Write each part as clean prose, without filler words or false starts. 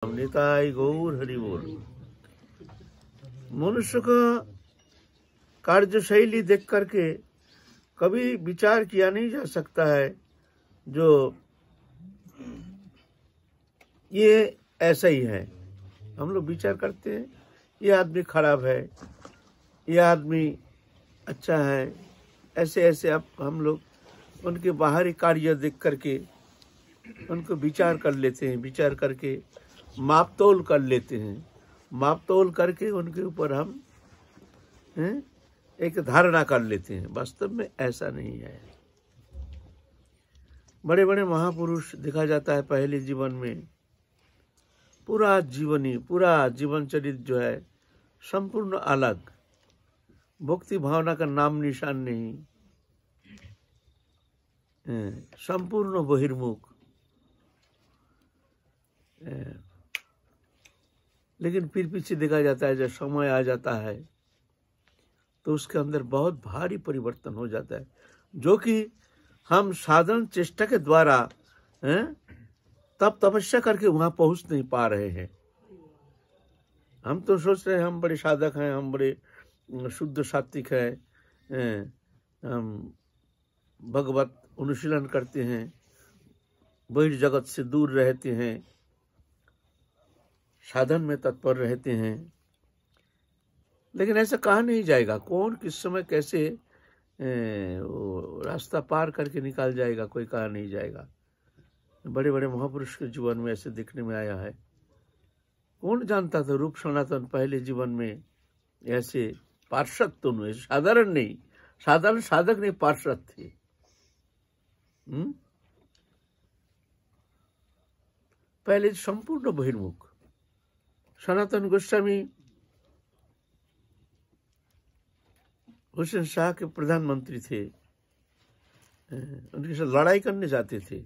निताई गौर हरि बोल। मनुष्य का कार्यशैली देख करके कभी विचार किया नहीं जा सकता है जो ये ऐसा ही है। हम लोग विचार करते हैं ये आदमी खराब है, ये आदमी अच्छा है, ऐसे ऐसे अब हम लोग उनके बाहरी कार्य देख करके उनको विचार कर लेते हैं, विचार करके माप तोल कर लेते हैं, माप तोल करके उनके ऊपर हम एक धारणा कर लेते हैं। वास्तव में ऐसा नहीं है। बड़े बड़े महापुरुष देखा जाता है पहले जीवन में पूरा जीवन चरित्र जो है संपूर्ण अलग, भक्ति भावना का नाम निशान नहीं, संपूर्ण बहिर्मुख। लेकिन फिर पीछे देखा जाता है जब समय आ जाता है तो उसके अंदर बहुत भारी परिवर्तन हो जाता है, जो कि हम साधारण चेष्टा के द्वारा तब तपस्या करके वहां पहुंच नहीं पा रहे हैं। हम तो सोच रहे हैं हम बड़े साधक हैं, हम बड़े शुद्ध सात्विक हैं, हम भगवत अनुशीलन करते हैं, बहिर्जगत से दूर रहते हैं, साधन में तत्पर रहते हैं। लेकिन ऐसा कहा नहीं जाएगा, कौन किस समय कैसे रास्ता पार करके निकाल जाएगा, कोई कहा नहीं जाएगा। बड़े बड़े महापुरुष के जीवन में ऐसे देखने में आया है। कौन जानता था रूप सनातन पहले जीवन में ऐसे पार्षद तो नहीं, साधारण नहीं, साधारण साधक नहीं, पार्षद थे। पहले संपूर्ण बहिर्मुख। सनातन गोस्वामी हुसैन शाह के प्रधानमंत्री थे, उनके साथ लड़ाई करने जाते थे।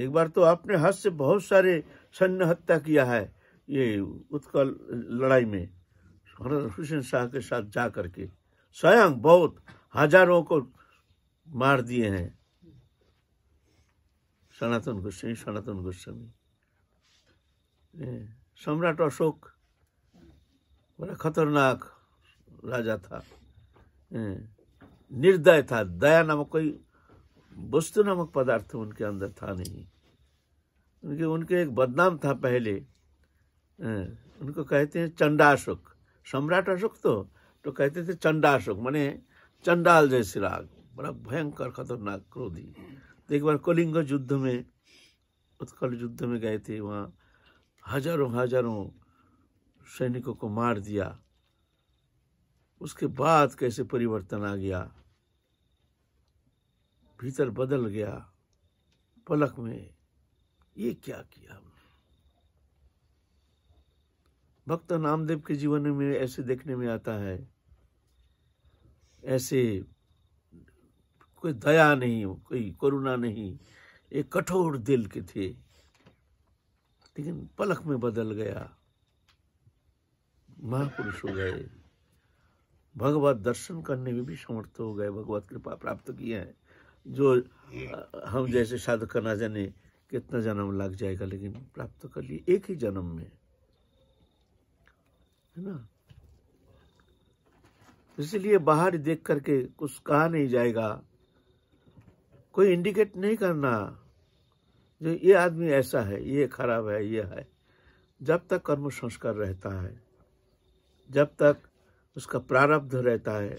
एक बार तो अपने हाथ से बहुत सारे सैन्य हत्या किया है ये उत्कल लड़ाई में, हुसैन शाह के साथ जा करके स्वयं बहुत हजारों को मार दिए हैं सनातन गोस्वामी। सम्राट अशोक बड़ा खतरनाक राजा था, निर्दय था, दया नामक कोई वस्तु नामक पदार्थ उनके अंदर था नहीं। उनके एक बदनाम था पहले, उनको कहते हैं चंडाशोक। सम्राट अशोक तो कहते थे चंडाशोक, माने चंडाल जैसे राग, बड़ा भयंकर खतरनाक क्रोधी। तो एक बार कलिंग युद्ध में, उत्कल युद्ध में गए थे, वहां हजारों सैनिकों को मार दिया। उसके बाद कैसे परिवर्तन आ गया, भीतर बदल गया पलक में। ये क्या किया हमने। भक्त नामदेव के जीवन में ऐसे देखने में आता है, ऐसे कोई दया नहीं, कोई करुणा नहीं, एक कठोर दिल के थे, लेकिन पलक में बदल गया, महापुरुष हो गए, भगवत दर्शन करने में भी समर्थ हो गए, भगवत कृपा प्राप्त किए हैं। जो हम जैसे साधक ना जाने कितना जन्म लग जाएगा, लेकिन प्राप्त कर लिए एक ही जन्म में, है ना। इसलिए बाहर देख करके कुछ कहा नहीं जाएगा, कोई इंडिकेट नहीं करना जो ये आदमी ऐसा है, ये खराब है, ये है। जब तक कर्म संस्कार रहता है, जब तक उसका प्रारब्ध रहता है,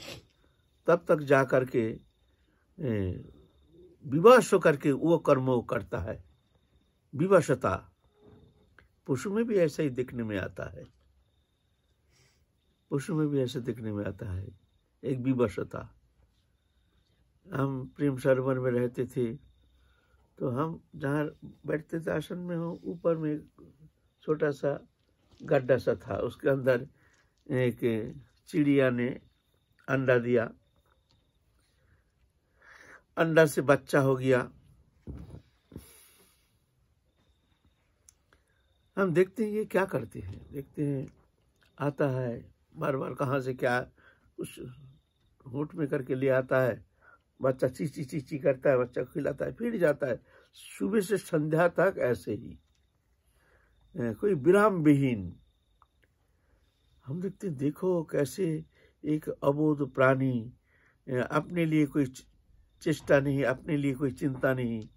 तब तक जा करके विवश होकर के वो कर्म करता है। विवशता पशु में भी ऐसा ही देखने में आता है, पशु में भी ऐसे देखने में आता है, एक विवशता। हम प्रेम सरोवर में रहते थे, तो हम जहाँ बैठते थे आसन में, हो ऊपर में छोटा सा गड्ढा सा था, उसके अंदर एक चिड़िया ने अंडा दिया, अंडा से बच्चा हो गया। हम देखते हैं ये क्या करते हैं, देखते हैं आता है बार बार कहाँ से क्या कुछ होठ में करके ले आता है, बच्चा चीची चीची करता है, बच्चा खिलाता है, फिर जाता है। सुबह से संध्या तक ऐसे ही कोई विराम विहीन। हम देखते हैं, देखो कैसे एक अबोध प्राणी, अपने लिए कोई चेष्टा नहीं, अपने लिए कोई चिंता नहीं।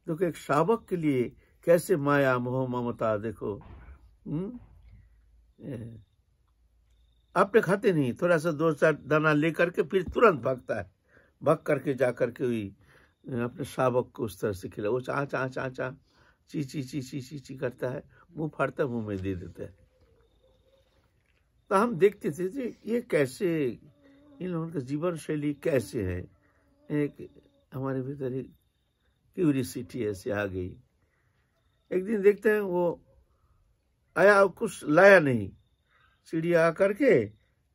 देखो एक शावक के लिए कैसे माया मोह ममता, देखो आपने खाते नहीं, थोड़ा सा 2-4 दाना लेकर के फिर तुरंत भागता है, भाग करके जा करके हुई अपने शावक को उस तरह से खिला। वो चा चा चा चा ची ची ची ची ची ची करता है, मुंह फाड़ता है, मुंह में दे देता है। तो हम देखते थे ये कैसे, इन लोगों का जीवन शैली कैसे है। एक हमारे भीतर एक क्यूरियोसिटी ऐसे आ गई। एक दिन देखते हैं वो आया, कुछ लाया नहीं, चिड़िया आकर के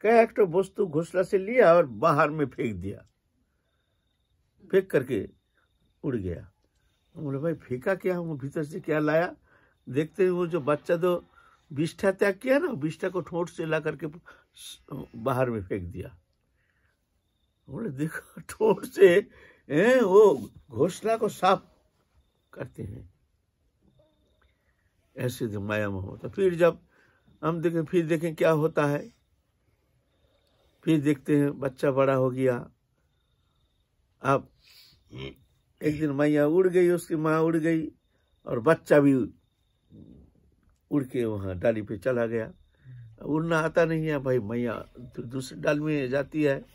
कई एक तो वस्तु घोंसला से लिया और बाहर में फेंक दिया, फेंक करके उड़ गया। बोले भाई फेंका क्या, वो भीतर से क्या लाया। देखते हैं वो जो बच्चा तो विष्ठा त्याग किया ना, विष्ठा को ठोंठ से ला करके बाहर में फेंक दिया। बोले देखो ठोंठ से वो घोंसला को साफ करते हैं। ऐसे तो माया मोह होता। फिर जब हम देखें, फिर देखें क्या होता है। फिर देखते हैं बच्चा बड़ा हो गया। अब एक दिन मैया उड़ गई, उसकी माँ उड़ गई और बच्चा भी उड़ के वहाँ डाली पे चला गया। उड़ना आता नहीं है भाई, मैया दूसरी डाली में जाती है,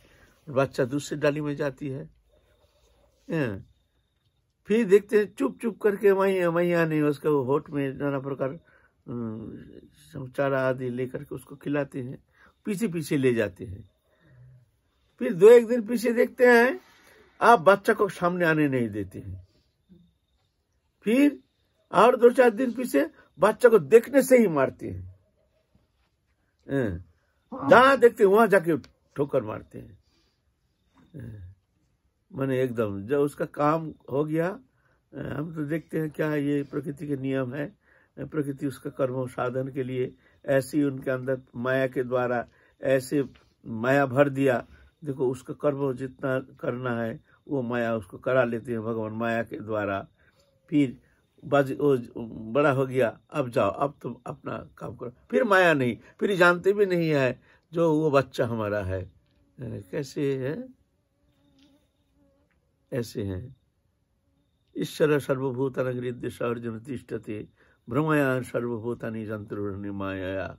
बच्चा दूसरी डाली में जाती है। फिर देखते हैं चुप चुप करके मैया ने उसका होठ में नाना प्रकार चारा आदि लेकर के उसको खिलाते हैं, पीछे पीछे ले जाते हैं। फिर 2-1 दिन पीछे देखते हैं, आप बच्चा को सामने आने नहीं देते हैं। फिर और 2-4 दिन पीछे बच्चा को देखने से ही मारते हैं। जहां देखते हैं वहां जाके ठोकर मारते हैं। माने एकदम जब उसका काम हो गया। हम तो देखते हैं क्या ये प्रकृति के नियम है। प्रकृति उसका कर्म साधन के लिए ऐसी उनके अंदर माया के द्वारा ऐसे माया भर दिया। देखो उसका कर्म जितना करना है वो माया उसको करा लेते हैं भगवान माया के द्वारा। फिर वो बड़ा हो गया, अब जाओ, अब तुम अपना काम करो। फिर माया नहीं, फिर जानते भी नहीं है जो वो बच्चा हमारा है। कैसे है, ऐसे हैं। ईश्वर सर्वभूतानि हृदय अर्जुन तिष्ठते भ्रमया सर्वभूतानि जंतुर माया।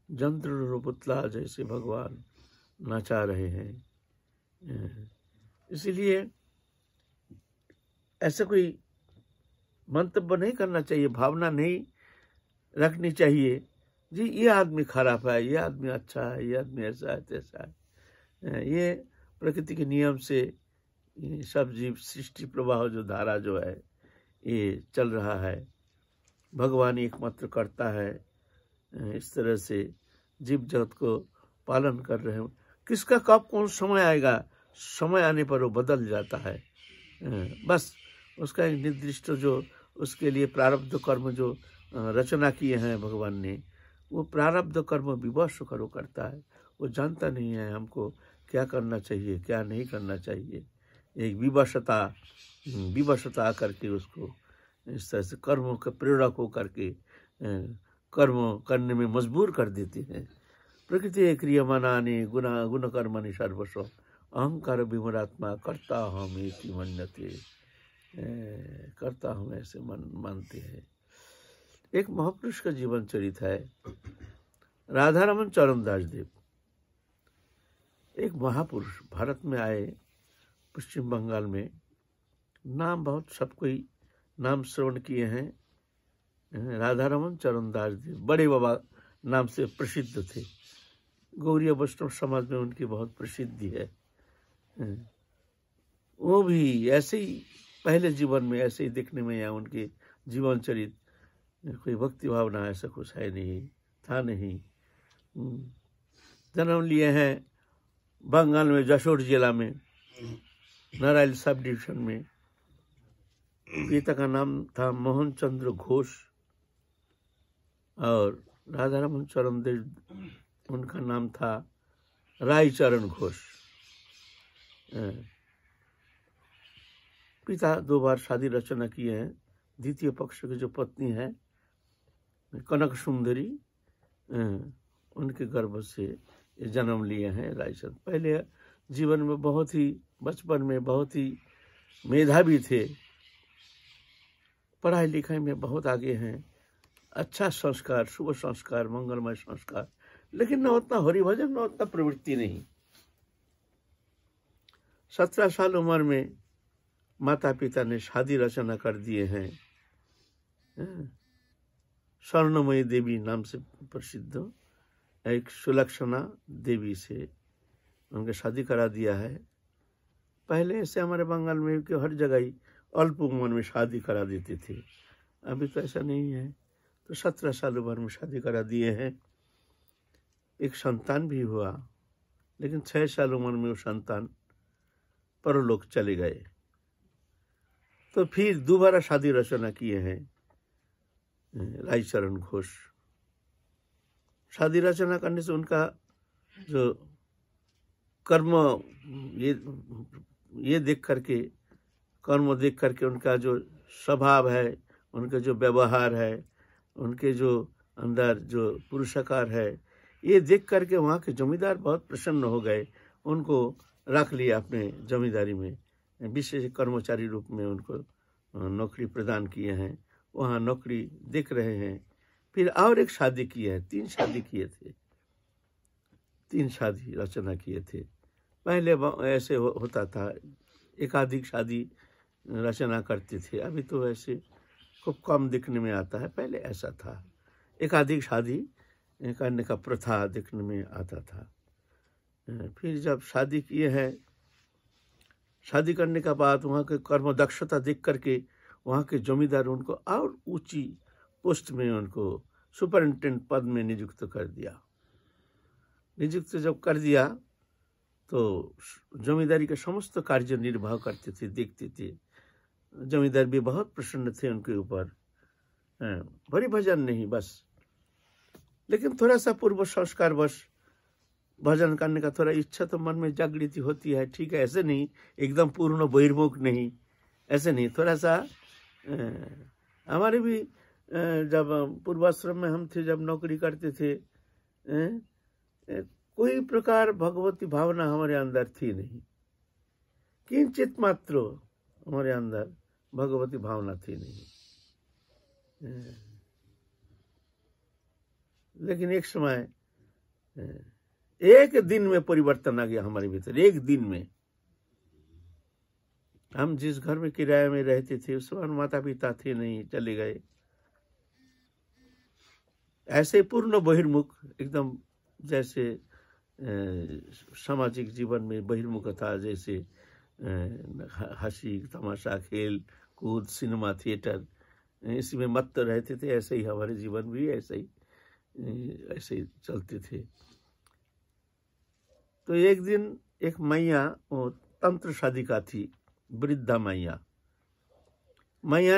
जंतुर पुतला जैसे भगवान नाचा रहे हैं। इसीलिए ऐसा कोई मंतव्य नहीं करना चाहिए, भावना नहीं रखनी चाहिए जी ये आदमी खराब है, ये आदमी अच्छा है, ये आदमी ऐसा है तैसा है। ये प्रकृति के नियम से सब जीव सृष्टि प्रवाह जो धारा जो है ये चल रहा है। भगवान एकमात्र करता है। इस तरह से जीव जगत को पालन कर रहे हैं। किसका कब कौन समय आएगा, समय आने पर वो बदल जाता है। बस उसका एक निर्दिष्ट जो उसके लिए प्रारब्ध कर्म जो रचना किए हैं भगवान ने, वो प्रारब्ध कर्म विवश करो करता है। वो जानता नहीं है हमको क्या करना चाहिए क्या नहीं करना चाहिए। एक विवशता करके उसको इस तरह से कर्मों के प्रेरक हो करके कर्म करने में मजबूर कर देते हैं। प्रकृति क्रियमानानि गुण कर्मणि सर्वस्व अहंकार विमरात्मा करता हम एक मन्यते। करता हम ऐसे मानते हैं। एक महापुरुष का जीवन चरित है, राधा रमन चरणदास देव। एक महापुरुष भारत में आए, पश्चिम बंगाल में। नाम बहुत सब कोई नाम श्रवण किए हैं। राधा रमन चरणदास देव बड़े बाबा नाम से प्रसिद्ध थे। गौड़ीय वैष्णव समाज में उनकी बहुत प्रसिद्धि है। वो भी ऐसे ही पहले जीवन में ऐसे ही देखने में या उनके जीवन चरित कोई भक्ति भावना ऐसा कुछ है नहीं, था नहीं। जन्म लिए हैं बंगाल में जशोर जिला में नारायण सब डिवीजन में। पिता का नाम था मोहन चंद्र घोष और राधा रमन चरण देव उनका नाम था रायचरण घोष। पिता 2 बार शादी रचना किए हैं। द्वितीय पक्ष की जो पत्नी है कनक सुंदरी उनके गर्भ से ये जन्म लिए हैं रायचंद। पहले जीवन में बहुत ही बचपन में बहुत ही मेधावी थे, पढ़ाई लिखाई में बहुत आगे हैं, अच्छा संस्कार, शुभ संस्कार, मंगलमय संस्कार, लेकिन न उतना हरिभजन न उतना प्रवृत्ति नहीं। 17 साल उम्र में माता पिता ने शादी रचना कर दिए हैं। स्वर्णमयी देवी नाम से प्रसिद्ध एक सुलक्षणा देवी से उनके शादी करा दिया है। पहले ऐसे हमारे बंगाल में कि हर जगह ही अल्प उम्र में शादी करा देते थे, अभी तो ऐसा नहीं है। तो 17 साल उम्र में शादी करा दिए हैं। एक संतान भी हुआ, लेकिन 6 साल उम्र में वो संतान परलोक चले गए। तो फिर दोबारा शादी रचना किए हैं रायचरण घोष। शादी रचना करने से उनका जो कर्म ये देख करके, कर्म देख करके उनका जो स्वभाव है, उनका जो व्यवहार है, उनके जो अंदर जो पुरुषकार है, ये देख करके वहाँ के जमींदार बहुत प्रसन्न हो गए। उनको रख लिया अपने जमींदारी में, विशेष कर्मचारी रूप में उनको नौकरी प्रदान किए हैं। वहाँ नौकरी देख रहे हैं। फिर और एक शादी की है, 3 शादी किए थे, 3 शादी रचना किए थे। पहले ऐसे होता था, एकाधिक शादी रचना करते थे। अभी तो ऐसे खूब कम दिखने में आता है, पहले ऐसा था, एकाधिक शादी करने का प्रथा दिखने में आता था। फिर जब शादी किए हैं, शादी करने का बाद वहाँ के कर्म दक्षता देख करके वहाँ के जमींदार उनको और ऊंची पोस्ट में उनको सुपरिंटेंडेंट पद में नियुक्त कर दिया। नियुक्त जब कर दिया तो जमींदारी के समस्त कार्य निर्वाह करते थे, देखते थे। जमींदार भी बहुत प्रसन्न थे उनके ऊपर। बड़ी भजन नहीं बस, लेकिन थोड़ा सा पूर्व संस्कार बस भजन करने का थोड़ा इच्छा तो मन में जागृति होती है, ठीक है। ऐसे नहीं एकदम पूर्ण बहिर्मुख नहीं, ऐसे नहीं, थोड़ा सा हमारे भी जब पूर्वाश्रम में हम थे, जब नौकरी करते थे, कोई प्रकार भगवती भावना हमारे अंदर थी नहीं, किंचित मात्र हमारे अंदर भगवती भावना थी नहीं। लेकिन एक समय एक दिन में परिवर्तन आ गया हमारे भीतर। एक दिन में हम जिस घर में किराए में रहते थे उस समय माता पिता थे नहीं, चले गए। ऐसे पूर्ण बहिर्मुख, एकदम जैसे सामाजिक जीवन में बहिर्मुख था, जैसे हंसी तमाशा, खेल कूद, सिनेमा थिएटर, इसी में मत रहते थे। ऐसे ही हमारे जीवन भी ऐसे ही चलते थे। तो एक दिन एक मैया, वो तंत्र शादी का थी, वृद्धा मैया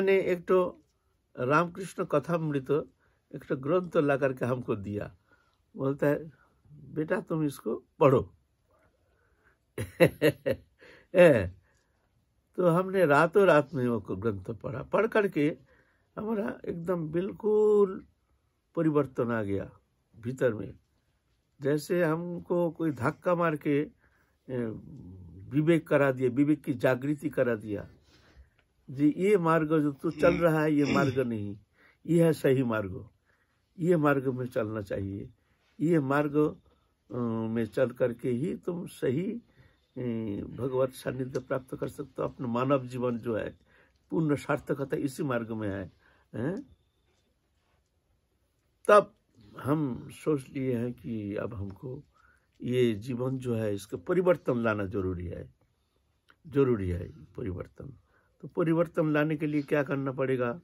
ने एक तो रामकृष्ण कथामृत एक तो ग्रंथ ला करके हमको दिया। बोलता है बेटा तुम इसको पढ़ो। तो हमने रातों रात में वो ग्रंथ पढ़ा। पढ़ करके हमारा एकदम बिल्कुल परिवर्तन आ गया भीतर में, जैसे हमको कोई धक्का मार के विवेक करा दिया, विवेक की जागृति करा दिया। जी ये मार्ग जो तू चल रहा है ये मार्ग नहीं, ये है सही मार्ग, ये मार्ग में चलना चाहिए। ये मार्ग में चल करके ही तुम सही भगवत सानिध्य प्राप्त कर सकते हो। अपना मानव जीवन जो है पूर्ण सार्थकता इसी मार्ग में है। तब हम सोच लिए हैं कि अब हमको ये जीवन जो है इसका परिवर्तन लाना जरूरी है परिवर्तन। तो परिवर्तन लाने के लिए क्या करना पड़ेगा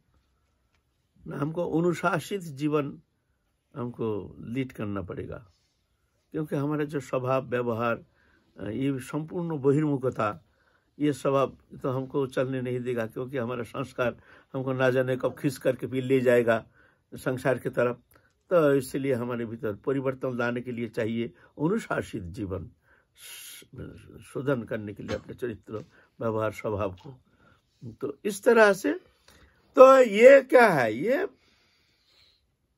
ना, हमको अनुशासित जीवन हमको लीड करना पड़ेगा, क्योंकि हमारा जो स्वभाव व्यवहार ये संपूर्ण बहिर्मुखता, ये स्वभाव तो हमको चलने नहीं देगा, क्योंकि हमारा संस्कार हमको ना जाने कब खींच करके भी ले जाएगा संसार की तरफ। तो इसलिए हमारे भीतर परिवर्तन लाने के लिए चाहिए अनुशासित जीवन, शोधन करने के लिए अपने चरित्र व्यवहार स्वभाव को। तो इस तरह से तो ये क्या है, ये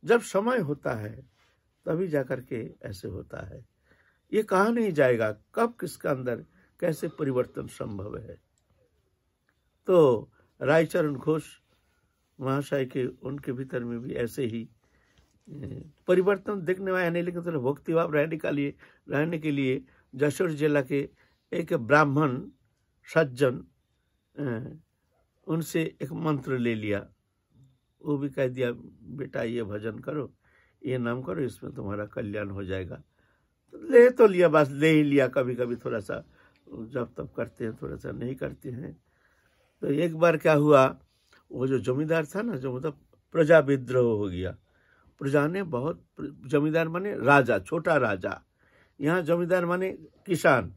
जब समय होता है तभी जाकर के ऐसे होता है। ये कहा नहीं जाएगा कब किसके अंदर कैसे परिवर्तन संभव है। तो रायचरण घोष महाशय के उनके भीतर में भी ऐसे ही परिवर्तन दिखने वाला नहीं, लेकिन तो भक्ति भाव रहने के लिए जशोर जिला के एक ब्राह्मण सज्जन उनसे एक मंत्र ले लिया। वो भी कह दिया बेटा ये भजन करो, ये नाम करो, इसमें तुम्हारा कल्याण हो जाएगा। तो ले तो लिया, बस ले ही लिया। कभी कभी थोड़ा सा जब तब करते हैं, थोड़ा सा नहीं करते हैं। तो एक बार क्या हुआ, वो जो जमींदार था ना, जो मतलब प्रजा विद्रोह हो गया। प्रजा ने बहुत, जमींदार माने राजा, छोटा राजा, यहाँ जमींदार माने किसान।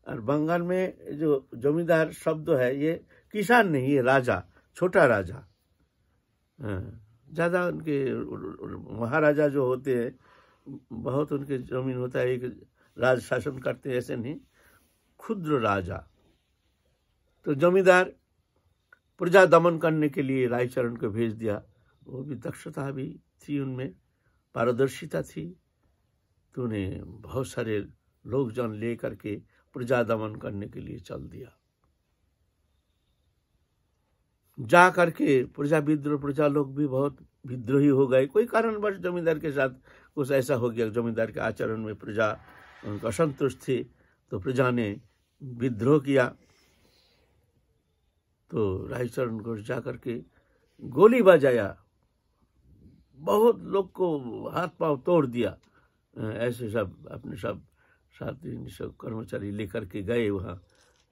और बंगाल में जो जमींदार शब्द है ये किसान नहीं, ये राजा, छोटा राजा। ज्यादा उनके महाराजा जो होते हैं बहुत उनके जमीन होता है, एक राज शासन करते हैं, ऐसे नहीं, क्षुद्र राजा। तो जमींदार प्रजा दमन करने के लिए रायचरण को भेज दिया। वो भी दक्षता भी थी, उनमें पारदर्शिता थी। तो उन्हें बहुत सारे लोग जन ले करके प्रजा दमन करने के लिए चल दिया। जा करके प्रजा लोग भी बहुत विद्रोही हो गए। कोई कारणवश जमींदार के साथ कुछ ऐसा हो गया, जमींदार के आचरण में प्रजा उनका असंतुष्ट थी, तो प्रजा ने विद्रोह किया। तो रायचरण घोष जा करके गोली बजाया, बहुत लोग को हाथ पांव तोड़ दिया। ऐसे सब अपने सब साथी सब कर्मचारी लेकर के गए वहाँ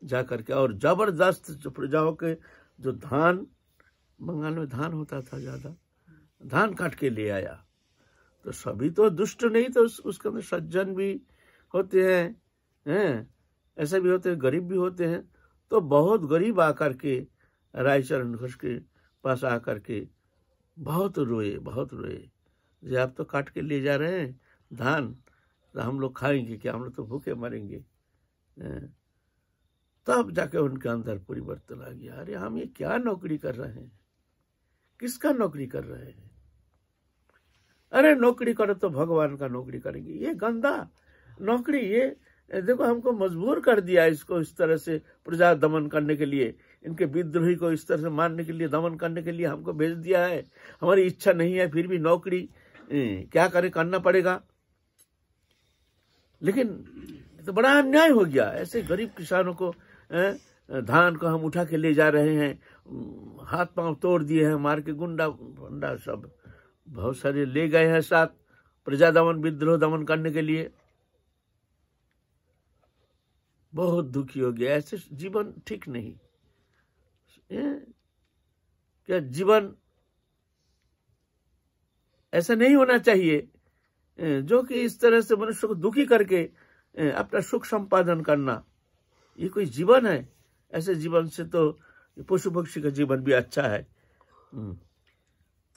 जा करके, और जबरदस्त प्रजाओं के जो धान, बंगाल में धान होता था ज्यादा, धान काट के ले आया। तो सभी तो दुष्ट नहीं, तो उसके अंदर सज्जन भी होते हैं, ऐसे भी होते हैं, गरीब भी होते हैं। तो बहुत गरीब आकर के रायचरण घोष के पास आकर के बहुत रोए, बहुत रोए। जो आप तो काट के ले जा रहे हैं धान, तो हम लोग खाएंगे क्या, हम लोग तो भूखे मरेंगे। तब जाके उनके अंदर परिवर्तन आ गया। अरे हम ये क्या नौकरी कर रहे हैं, किसका नौकरी कर रहे हैं? अरे नौकरी करो तो भगवान का नौकरी करेंगे, ये गंदा नौकरी। ये देखो हमको मजबूर कर दिया इसको इस तरह से प्रजा दमन करने के लिए, इनके विद्रोही को इस तरह से मारने के लिए, दमन करने के लिए हमको भेज दिया है। हमारी इच्छा नहीं है, फिर भी नौकरी क्या करें, करना पड़ेगा। लेकिन तो बड़ा अन्याय हो गया। ऐसे गरीब किसानों को धान को हम उठा के ले जा रहे हैं, हाथ पांव तोड़ दिए हैं, मार के गुंडा फंडा सब बहुत सारे ले गए हैं साथ प्रजा दमन, विद्रोह दमन करने के लिए। बहुत दुखी हो गया। ऐसे जीवन ठीक नहीं। क्या जीवन ऐसा नहीं होना चाहिए, जो कि इस तरह से मनुष्य को दुखी करके अपना सुख संपादन करना, ये कोई जीवन है? ऐसे जीवन से तो पशु पक्षी का जीवन भी अच्छा है।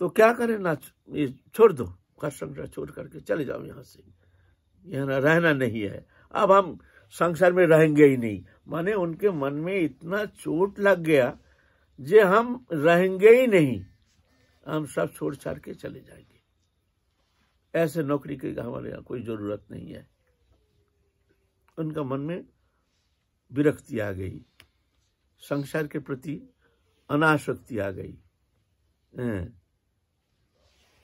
तो क्या करें ना, ये छोड़ दो, घर संसार छोड़ करके चले जाओ यहाँ से, यहाँ रहना नहीं है। अब हम संसार में रहेंगे ही नहीं। माने उनके मन में इतना चोट लग गया, जे हम रहेंगे ही नहीं, हम सब छोड़ छाड़ के चले जाएंगे। ऐसे नौकरी की हमारे यहाँ कोई जरूरत नहीं है। उनका मन में विरक्ति आ गई, संसार के प्रति अनासक्ति आ गई।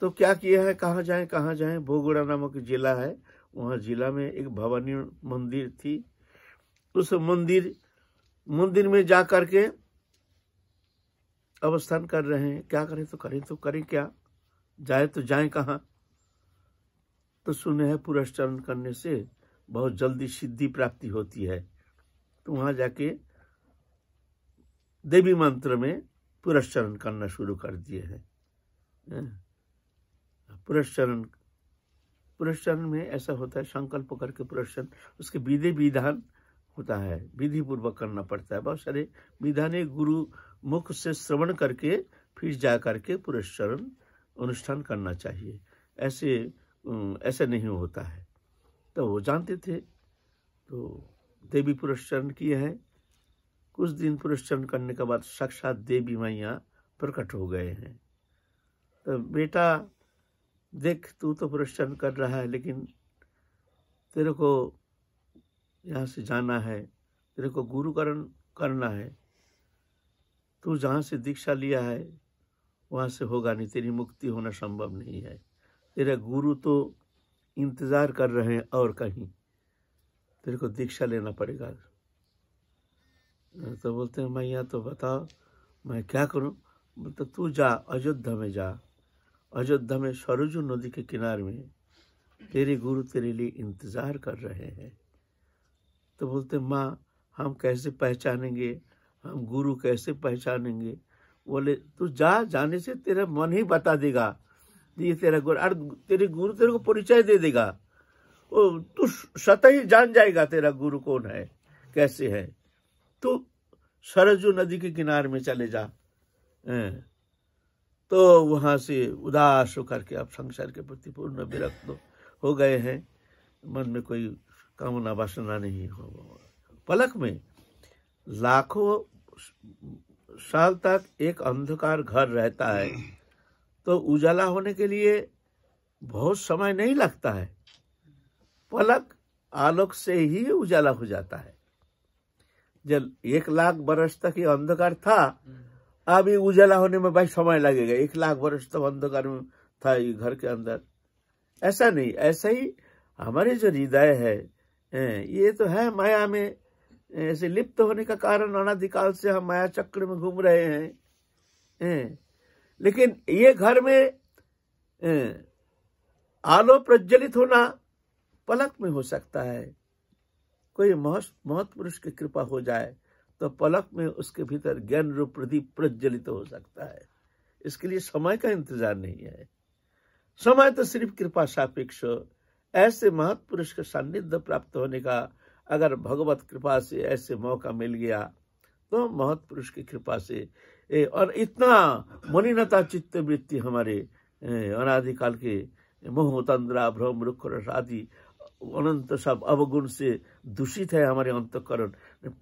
तो क्या किया है, कहाँ जाएं? बोगुड़ा नामक जिला है, वहाँ जिला में एक भवानी मंदिर थी। उस मंदिर में जा करके अवस्थान कर रहे हैं। क्या करें तो करें क्या, जाए तो जाएं कहाँ? तो सुने हैं पुरस्चरण करने से बहुत जल्दी सिद्धि प्राप्ति होती है। तो वहां जाके देवी मंत्र में पुरस्चरण करना शुरू कर दिए हैं। पुरस्चरण में ऐसा होता है, संकल्प करके पुरस्चरण, उसके विधि विधान होता है, विधि पूर्वक करना पड़ता है। बहुत सारे विधान गुरु मुख से श्रवण करके फिर जा करके पुरस्चरण अनुष्ठान करना चाहिए। ऐसे नहीं होता है। तो वो जानते थे, तो देवी पुरस्चरण किए हैं। कुछ दिन पुरस्चरण करने के बाद साक्षात देवी मैया प्रकट हो गए हैं। तो बेटा देख तू तो प्रश्न कर रहा है, लेकिन तेरे को यहाँ से जाना है, तेरे को गुरुकरण करना है। तू जहाँ से दीक्षा लिया है वहाँ से होगा नहीं, तेरी मुक्ति होना संभव नहीं है। तेरे गुरु तो इंतजार कर रहे हैं और कहीं, तेरे को दीक्षा लेना पड़ेगा। तो बोलते हैं मैया तो बताओ मैं क्या करूं? तो तू जा, अयोध्या में जा। अयोध्या में सरजू नदी के किनारे में तेरे गुरु तेरे लिए इंतजार कर रहे हैं। तो बोलते माँ हम कैसे पहचानेंगे, हम गुरु कैसे पहचानेंगे? बोले तू जा, जाने से तेरा मन ही बता देगा ये तेरा गुरु, और तेरे गुरु तेरे को परिचय दे देगा। वो तू स्वतः ही जान जाएगा तेरा गुरु कौन है, कैसे है। तू सरजू नदी के किनारे में चले जा। तो वहां से उदास होकर के अब संसार के प्रति पूर्ण विरक्त हो गए हैं, मन में कोई कामना वासना नहीं हो। पलक में लाखों साल तक एक अंधकार घर रहता है, तो उजाला होने के लिए बहुत समय नहीं लगता है। पलक आलोक से ही उजाला हो जाता है। जब 1,00,000 बरस तक ये अंधकार था, अब ये उजाला होने में भाई समय लगेगा। 1,00,000 बरस तक अंधकार में था ये घर के अंदर, ऐसा नहीं। ऐसा ही हमारे जो हृदय है ये तो है माया में ऐसे लिप्त होने का कारण, अनादिकाल से हम माया चक्र में घूम रहे हैं। लेकिन ये घर में आलो प्रज्वलित होना पलक में हो सकता है। कोई महत पुरुष की कृपा हो जाए तो पलक में उसके भीतर ज्ञान रूप प्रदीप प्रज्वलित हो सकता है। इसके लिए समय का इंतजार नहीं है। समय तो सिर्फ कृपा सापेक्ष। ऐसे महत पुरुष के सान्निध्य प्राप्त होने का अगर भगवत कृपा से ऐसे मौका मिल गया तो महत पुरुष की कृपा से और इतना मलिनता चित्त वृत्ति हमारे अनादिकाल के मोह तंद्रा भ्रम रुख रस आदि अनंत सब अवगुण से दूषित है हमारे अंतःकरण,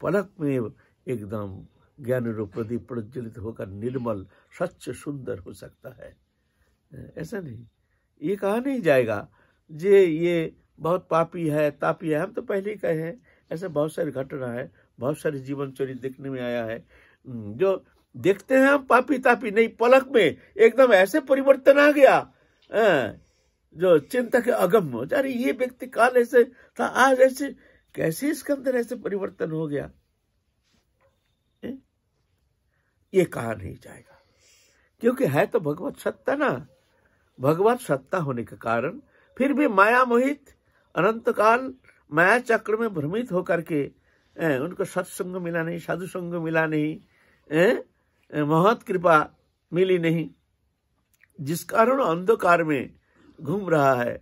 पलक में एकदम ज्ञान रूप प्रदीप प्रज्वलित होकर निर्मल स्वच्छ सुंदर हो सकता है। ऐसा नहीं, ये कहा नहीं जाएगा ये बहुत पापी है तापी है। हम तो पहले ही कहे हैं, ऐसे बहुत सारी घटना है, बहुत सारी जीवन चरित्र देखने में आया है। जो देखते हैं हम पापी तापी नहीं, पलक में एकदम ऐसे परिवर्तन आ गया जो चिंता के अगम हो। अरे ये व्यक्ति काल ऐसे था, आज ऐसे कैसे इसके अंदर ऐसे परिवर्तन हो गया, ये कहा नहीं जाएगा। क्योंकि है तो भगवत सत्ता ना। भगवत सत्ता होने के कारण फिर भी माया मोहित अनंत काल माया चक्र में भ्रमित होकर के उनको सत्संग मिला नहीं, साधु संग मिला नहीं, महत कृपा मिली नहीं, जिस कारण अंधकार में घूम रहा है,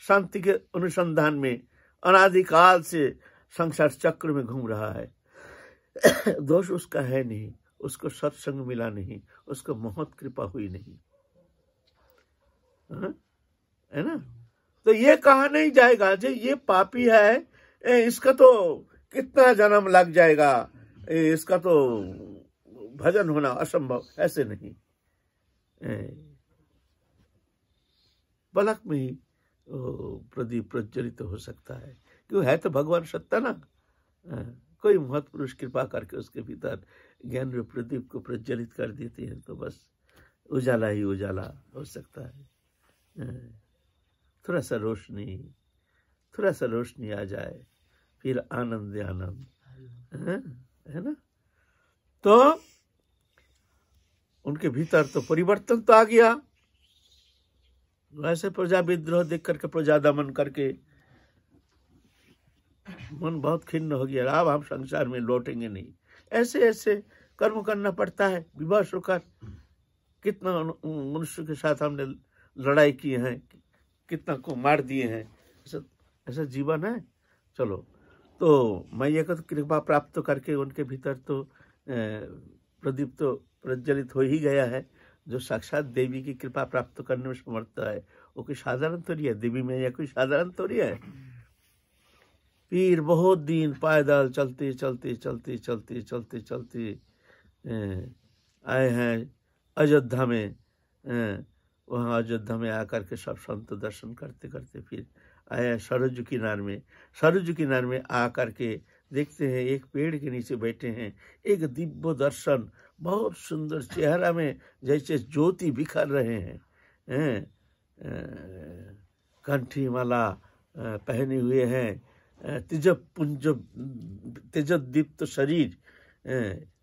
शांति के अनुसंधान में अनादिकाल से संसार चक्र में घूम रहा है। दोष उसका है नहीं, उसको सत्संग मिला नहीं, उसको महत कृपा हुई नहीं, है ना। तो ये कहा नहीं जाएगा जो ये पापी है, इसका तो कितना जन्म लग जाएगा, इसका तो भजन होना असंभव, ऐसे नहीं। पलक में ही प्रदीप प्रज्वलित हो सकता है, क्यों है तो भगवान सत्ता ना। कोई महत पुरुष कृपा करके उसके भीतर ज्ञान रूप प्रदीप को प्रज्वलित कर देते हैं तो बस उजाला ही उजाला हो सकता है। थोड़ा सा रोशनी आ जाए फिर आनंद आनंद, है ना। तो उनके भीतर तो परिवर्तन तो आ गया। वैसे प्रजा विद्रोह देख करके, प्रजा दमन करके मन बहुत खिन्न हो गया। अब हम संसार में लौटेंगे नहीं, ऐसे ऐसे कर्म करना पड़ता है। विवश होकर कितना मनुष्य के साथ हमने लड़ाई की है, कितना को मार दिए हैं, ऐसा जीवन है। चलो, तो मैया को तो कृपा प्राप्त करके उनके भीतर तो प्रदीप तो प्रज्वलित हो ही गया है। जो साक्षात देवी की कृपा प्राप्त करने में समर्थ है वो कोई साधारण थोड़ी है, देवी मैया कोई साधारण थोड़ी है। फिर बहुत दिन पैदल चलते चलते चलते चलते चलते चलते आए हैं अयोध्या में। वहाँ अयोध्या में आकर के सब संत दर्शन करते करते फिर आया सरजू किनार में। सरजू किनार में आकर के देखते हैं एक पेड़ के नीचे बैठे हैं, एक दिव्य दर्शन, बहुत सुंदर चेहरा में जैसे ज्योति बिखर रहे हैं, कंठी माला पहने हुए हैं, तेजदीप्त शरीर,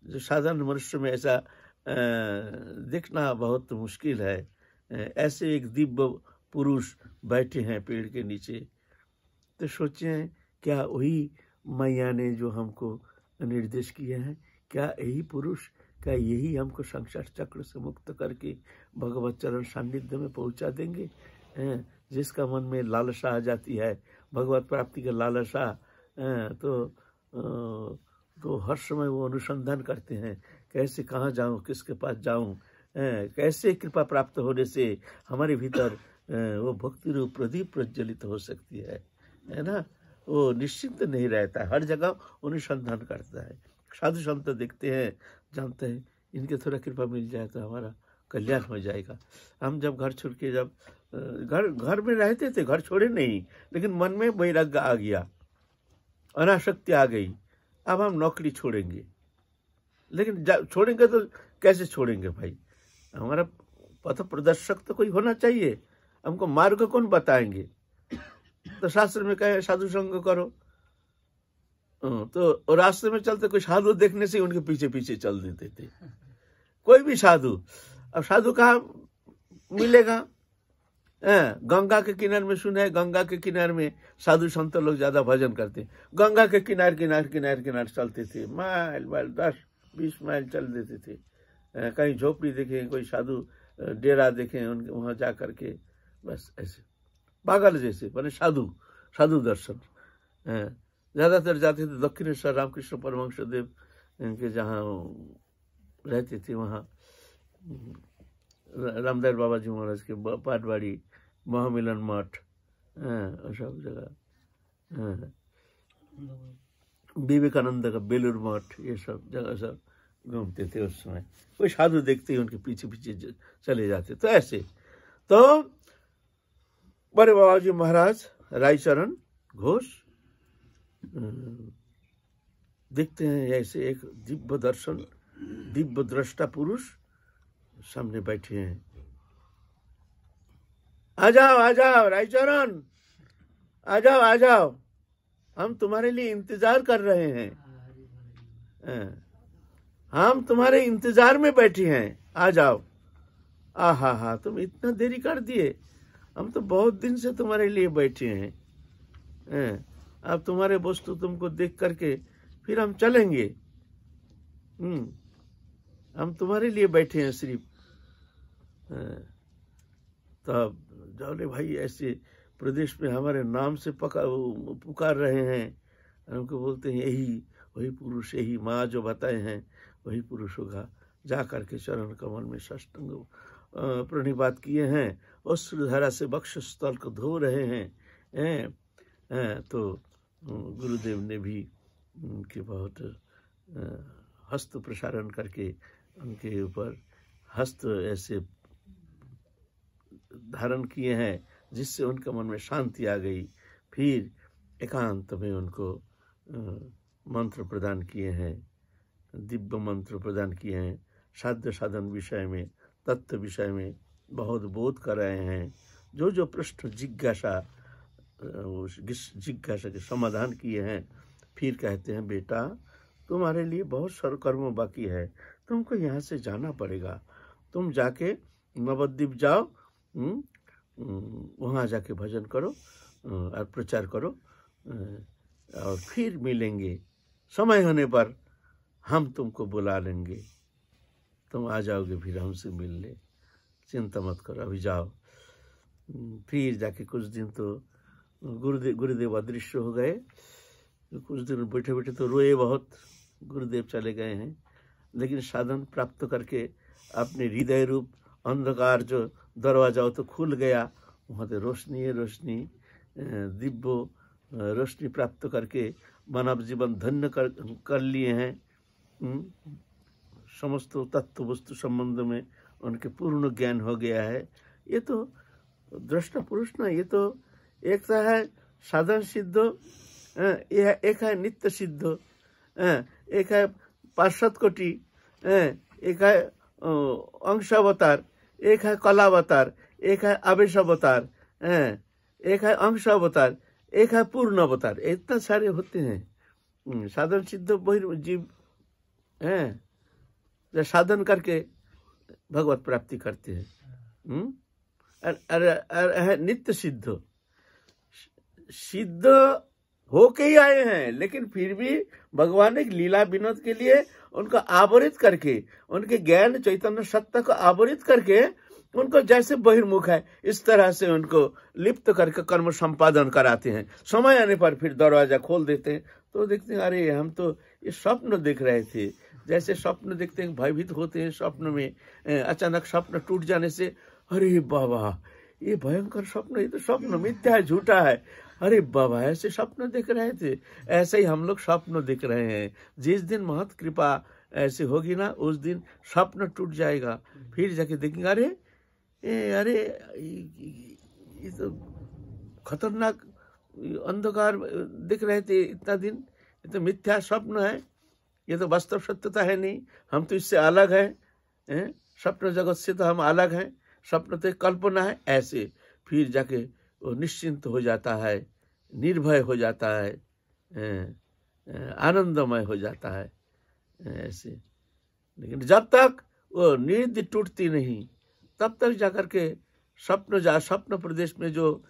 जो साधारण मनुष्य में ऐसा देखना बहुत मुश्किल है। ऐसे एक दिव्य पुरुष बैठे हैं पेड़ के नीचे। तो सोचें क्या वही मैया ने जो हमको निर्देश किया है, क्या यही पुरुष, क्या यही हमको संसार चक्र से मुक्त करके भगवत चरण सान्निध्य में पहुंचा देंगे? जिसका मन में लालसा आ जाती है, भगवत प्राप्ति का लालसा, तो हर समय वो अनुसंधान करते हैं कैसे कहाँ जाऊं, किसके पास जाऊं, कैसे कृपा प्राप्त होने से हमारे भीतर वो भक्ति रूप प्रदीप प्रज्वलित हो सकती है ना। वो निश्चिंत नहीं रहता, हर जगह अनुसंधान करता है। साधु संत देखते हैं, जानते हैं इनके थोड़ा कृपा मिल जाए तो हमारा कल्याण हो जाएगा। हम जब घर छोड़ के, जब घर में रहते थे, घर छोड़े नहीं, लेकिन मन में वैराग्य आ गया, अनासक्ति आ गई, अब हम नौकरी छोड़ेंगे। लेकिन छोड़ेंगे तो कैसे छोड़ेंगे भाई? हमारा पथ प्रदर्शक तो कोई होना चाहिए, हमको मार्ग कौन बताएंगे? तो शास्त्र में कहे साधु संग करो, तो रास्ते में चलते कोई साधु देखने से उनके पीछे पीछे चल देते थे, कोई भी साधु। अब साधु कहाँ मिलेगा? गंगा के किनारे में सुना है, गंगा के किनारे में साधु संत लोग ज्यादा भजन करते। गंगा के किनारे किनारे किनारे किनारे चलते थे, माइल माइल 10-20 माइल चल देते थे। कहीं झोपड़ी देखे, कोई साधु डेरा देखे, उनके वहां जा करके बस ऐसे पागल जैसे, मैंने साधु दर्शन। ज्यादातर जाते थे दक्षिणेश्वर रामकृष्ण परमहंस देव के जहाँ रहते थे, वहाँ रामदास बाबा जी महाराज के पाटवाड़ी, महामिलन मठ, सब जगह, विवेकानंद का बेलूर मठ, ये सब जगह सब घूमते थे उस समय। कोई साधु देखते ही उनके पीछे पीछे चले जाते। तो ऐसे तो बड़े बाबा जी महाराज रायचरण घोष देखते हैं ऐसे एक दिव्य दर्शन, दिव्य दृष्टा पुरुष सामने बैठे हैं। आ जाओ रायचरण, आ जाओ, हम तुम्हारे लिए इंतजार कर रहे हैं, हम तुम्हारे इंतजार में बैठे हैं, आ जाओ। हा, तुम इतना देरी कर दिए, हम तो बहुत दिन से तुम्हारे लिए बैठे हैं। अब तुम्हारे वस्तु तुमको देख करके फिर हम चलेंगे। हम तुम्हारे लिए बैठे हैं सिर्फ। तब जाओले भाई ऐसे प्रदेश में हमारे नाम से पुकार रहे हैं, हमको बोलते हैं यही वही पुरुष, यही माँ जो बताए हैं वही पुरुष होगा। जा करके चरण कमल में साष्टांग प्रणिपात किए हैं, अश्रुधारा से वक्ष स्थल को धो रहे हैं। तो गुरुदेव ने भी उनके बहुत हस्त प्रसारण करके उनके ऊपर हस्त ऐसे धारण किए हैं जिससे उनके मन में शांति आ गई। फिर एकांत में उनको मंत्र प्रदान किए हैं, दिव्य मंत्र प्रदान किए हैं, साध्य साधन विषय में, तत्व विषय में बहुत बोध कर रहे हैं। जो प्रश्न जिज्ञासा के समाधान किए हैं। फिर कहते हैं बेटा तुम्हारे लिए बहुत सरकर्म बाकी है, तुमको यहाँ से जाना पड़ेगा, तुम जाके नवद्वीप जाओ, वहाँ जाके भजन करो और प्रचार करो, और फिर मिलेंगे, समय होने पर हम तुमको बुला लेंगे, तुम आ जाओगे फिर हमसे मिलने, चिंता मत करो, अभी जाओ। फिर जाके कुछ दिन तो गुरुदेव अदृश्य हो गए। कुछ दिन बैठे बैठे तो रोए बहुत, गुरुदेव चले गए हैं। लेकिन साधन प्राप्त करके अपने हृदय रूप अंधकार जो दरवाजा तो खुल गया, वहाँ तो रोशनी दिव्य रोशनी प्राप्त करके मानव जीवन धन्य कर लिए हैं। समस्त तत्व वस्तु संबंध में उनके पूर्ण ज्ञान हो गया है। ये तो दृष्टा पुरुष ना, ये तो एक तो है साधन सिद्ध, एक है नित्य सिद्ध, एक है पार्षद कोटि, एक है अंश अवतार, एक है कला अवतार, एक है आवेश अवतार, एक है अंश अवतार, एक है पूर्ण अवतार। इतना सारे होते हैं। साधन सिद्ध जीव हैं जो साधन करके भगवत प्राप्ति करते हैं। है नित्य सिद्ध, सिद्ध होके ही आए हैं, लेकिन फिर भी भगवान एक लीला विनोद के लिए उनको आवरित करके, उनके ज्ञान चैतन्य सत्ता को आवरित करके, उनको जैसे बहिर्मुख है इस तरह से उनको लिप्त करके कर्म संपादन कराते हैं। समय आने पर फिर दरवाजा खोल देते हैं, तो देखते हैं अरे हम तो ये स्वप्न देख रहे थे। जैसे स्वप्न देखते हैं, भयभीत होते हैं स्वप्न में, अचानक स्वप्न टूट जाने से अरे बाबा ये भयंकर स्वप्न, ये तो स्वप्न मिथ्या है, झूठा है। अरे बाबा ऐसे स्वप्न देख रहे थे। ऐसे ही हम लोग स्वप्न देख रहे हैं। जिस दिन महत कृपा ऐसे होगी ना, उस दिन स्वप्न टूट जाएगा। फिर जाके देखेंगे अरे अरे ये तो खतरनाक अंधकार दिख रहे थे इतना दिन, ये तो मिथ्या स्वप्न है, ये तो वास्तव सत्यता है नहीं। हम तो इससे अलग हैं, स्वप्न जगत से तो हम अलग हैं, स्वप्न तो कल्पना है। ऐसे फिर जाके वो निश्चिंत हो जाता है, निर्भय हो जाता है, आनंदमय हो जाता है ऐसे। लेकिन जब तक वो निधि टूटती नहीं, तब तक जाकर के स्वप्न प्रदेश में जो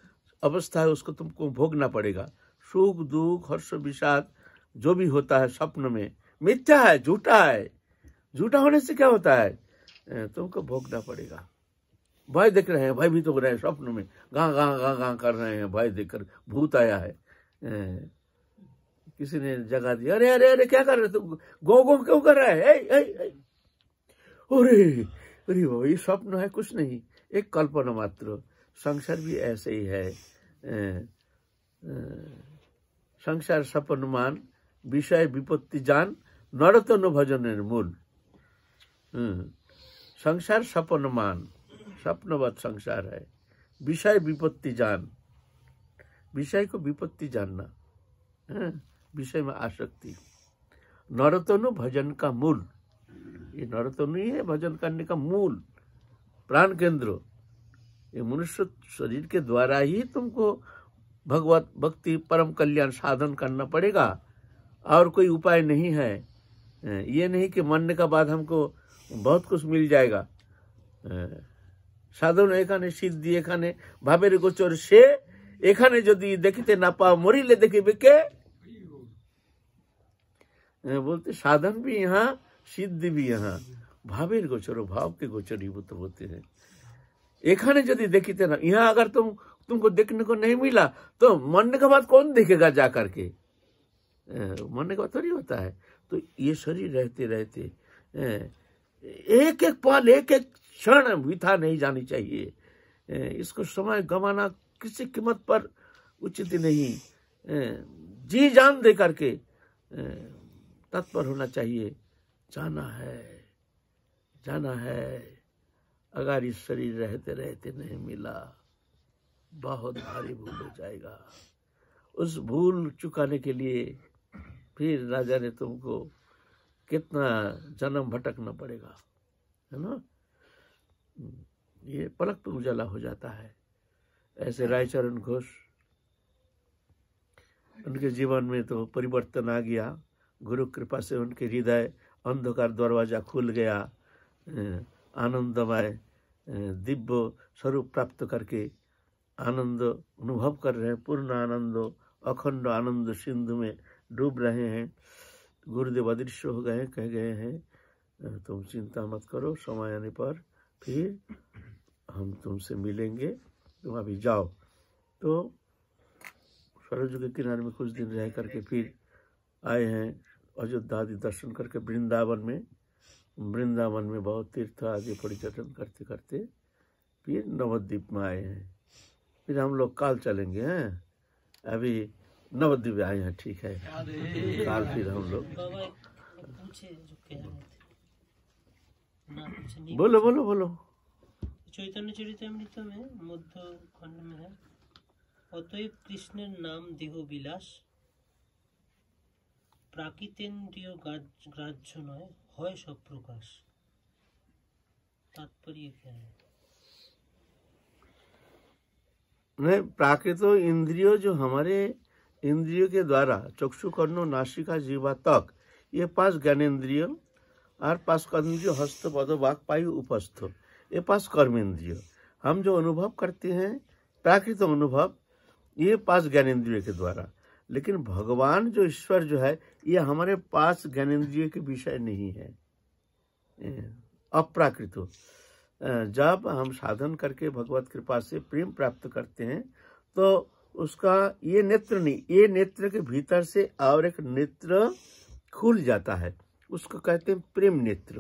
अवस्था है उसको तुमको भोगना पड़ेगा। सुख दुख हर्ष विषाद जो भी होता है स्वप्न में मिथ्या है, झूठा है। झूठा होने से क्या होता है, तुमको भोगना पड़ेगा। भय देख रहे हैं, भय भी तो हो रहे हैं स्वप्न में, गां गां गां गां कर रहे हैं, भय देखकर भूत आया है। किसी ने जगा दिया, अरे अरे अरे क्या कर रहे तुम, गो गो क्यों कर रहे हैं? अरे अरे ये स्वप्न है, कुछ नहीं, एक कल्पना मात्र। संसार भी ऐसे ही है। संसार सपन मान विषय विपत्ति जान नरतन भजन मूल। संसार सपन मान, स्वप्नवत संसार है। विषय विपत्ति जान, विषय को विपत्ति जानना, विषय में आसक्ति। नरतनु भजन का मूल, ये नरतनु ही है भजन करने का मूल, प्राण केंद्र। ये मनुष्य शरीर के द्वारा ही तुमको भगवत भक्ति परम कल्याण साधन करना पड़ेगा, और कोई उपाय नहीं है। ये नहीं कि मरने का बाद हमको बहुत कुछ मिल जाएगा। साधन एखाने सिद्धि एखाने भावेर गोचर से एखाने यदि देखते ना पाओ मरिले देखिबे के। बोलते साधन भी यहाँ, सिद्धि भी यहाँ, भावेर गोचर, भाव के गोचरीभूत होते हैं। एखाने यदि देखते ना, यहाँ अगर तुमको देखने को नहीं मिला तो मरने के बाद कौन देखेगा जा करके? मरने का थोड़ी होता है। तो ये शरीर रहते रहते एक एक पल एक एक क्षण वृथा नहीं जानी चाहिए। इसको समय गंवाना किसी कीमत पर उचित नहीं। जी जान दे करके तत्पर होना चाहिए। जाना है, जाना है। अगर इस शरीर रहते रहते नहीं मिला, बहुत भारी भूल हो जाएगा। उस भूल चुकाने के लिए फिर राजा ने तुमको कितना जन्म भटकना पड़ेगा, है ना। ये पलक पे उजाला हो जाता है। ऐसे रायचरण घोष, उनके जीवन में तो परिवर्तन आ गया। गुरु कृपा से उनके हृदय अंधकार दरवाजा खुल गया। आनंदमय दिव्य स्वरूप प्राप्त करके आनंद अनुभव कर रहे हैं। पूर्ण आनंद, अखंड आनंद सिंधु में डूब रहे हैं। गुरुदेव अदृश्य हो गए, कह गए हैं तुम चिंता मत करो, समय आने पर फिर हम तुमसे मिलेंगे, तुम अभी जाओ। तो सरयू के किनारे में कुछ दिन रह करके फिर आए हैं अयोध्या आदि दर्शन करके वृंदावन में बहुत तीर्थ आदि परिचर्चन करते करते फिर नवद्वीप में आए हैं। फिर हम लोग काल चलेंगे हैं। अभी नवद्वीप आए हैं, ठीक है। काल फिर हम लोग बोलो बोलो बोलो। चैतन्य चरितामृत में मध्य खंड में है, অতএব কৃষ্ণের নাম দেহ বিলাস, প্রাকৃতেন্দ্রিয় গ্রাহ্য নয়, হয় সব প্রকাশ। तात्पर्य क्या है? नहीं, प्राकृत इंद्रियों जो हमारे इंद्रियों के द्वारा चक्षु कर्णो नासिका जीवा तक, ये 5 ज्ञानेन्द्रिय और 5 कर्मेंद्रिय हस्त पद वाक पायु उपस्थ, ये 5 कर्मेंद्रिय हम जो अनुभव करते हैं प्राकृत अनुभव, ये 5 ज्ञानेन्द्रियों के द्वारा। लेकिन भगवान जो ईश्वर जो है ये हमारे 5 ज्ञानेन्द्रियों के विषय नहीं है, अप्राकृत। जब हम साधन करके भगवत कृपा से प्रेम प्राप्त करते हैं तो उसका ये नेत्र नहीं, ये नेत्र के भीतर से और एक नेत्र खुल जाता है, उसको कहते हैं प्रेम नेत्र।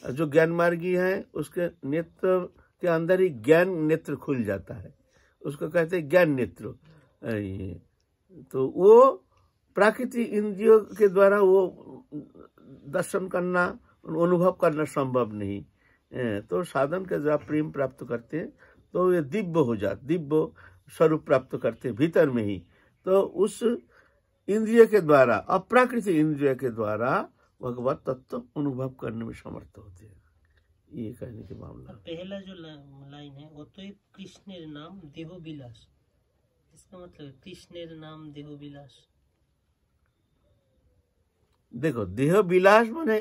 जो ज्ञान मार्गी है उसके नेत्र के अंदर ही ज्ञान नेत्र खुल जाता है, उसको कहते हैं ज्ञान नेत्र। तो वो प्राकृतिक इंद्रियों के द्वारा वो दर्शन करना, अनुभव करना संभव नहीं। तो साधन के द्वारा प्रेम प्राप्त करते हैं तो ये दिव्य हो जाते, दिव्य स्वरूप प्राप्त करते हैं भीतर में ही। तो उस इंद्रिय के द्वारा, अप्राकृतिक इंद्रिय के द्वारा भगवत तत्व अनुभव करने में समर्थ होते हैं। ये कहने के मामला। पहला जो लाइन है, অতএব কৃষ্ণের नाम देह विलास, इसका मतलब कृष्णेर नाम देह विलास। देखो, देह विलास माने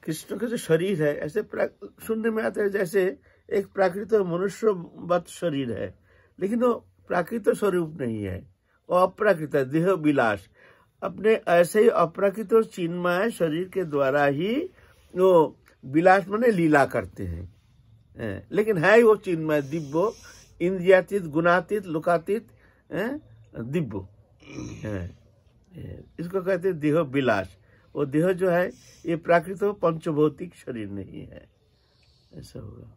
कृष्ण का जो शरीर है, ऐसे सुनने में आता है जैसे एक प्राकृत मनुष्यवत शरीर है, लेकिन वो प्राकृत स्वरूप नहीं है, वो अप्राकृत है। देह विलास अपने ऐसे ही अप्राकृत चिन्मय शरीर के द्वारा ही वो विलास माने लीला करते हैं, लेकिन है वो चिन्मय दिव्य, इंद्रियातीत, गुणातीत, लोकातीत, दिव्य। इसको कहते हैं देह विलास। वो देह जो है ये प्राकृत पंचभौतिक शरीर नहीं है, ऐसा होगा।